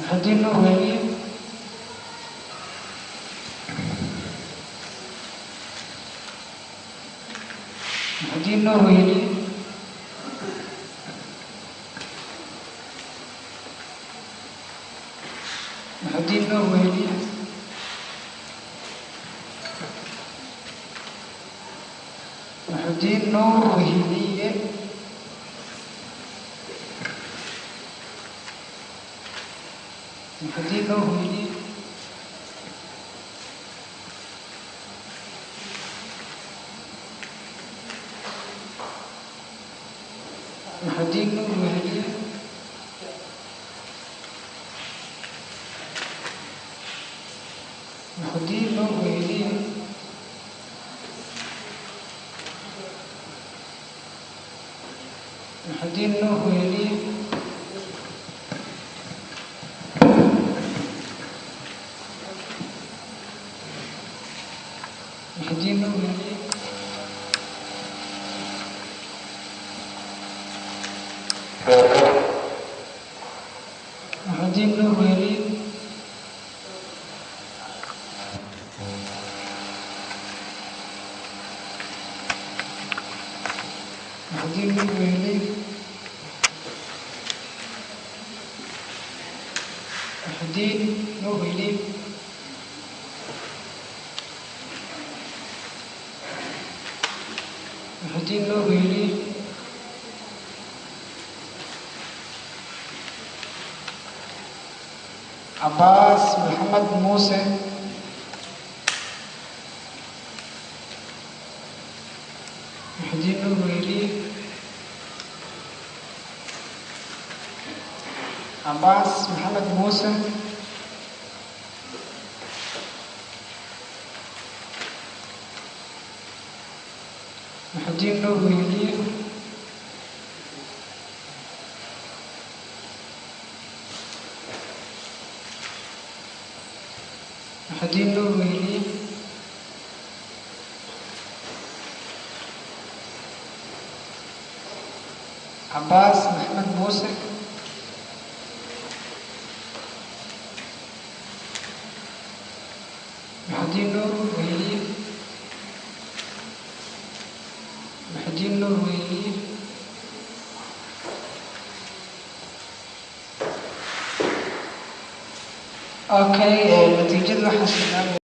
Hadino Veli, Hadino Veli, Hadino Veli, Hadino Veli, Hadino Veli, Hadino Veli, Hadino Veli, Hadino Veli, Hadino Veli, Hadino Veli, Hadino Veli, Hadino Veli, Hadino Veli, Abbas Muhammad Musa, Hadino Veli, Abbas Muhammad Musa, Hadino Veli, Hadino Veli, Abbas Muhammad Musa, Hadino Veli, Hadino Veli, okay, نتيجة الحسنة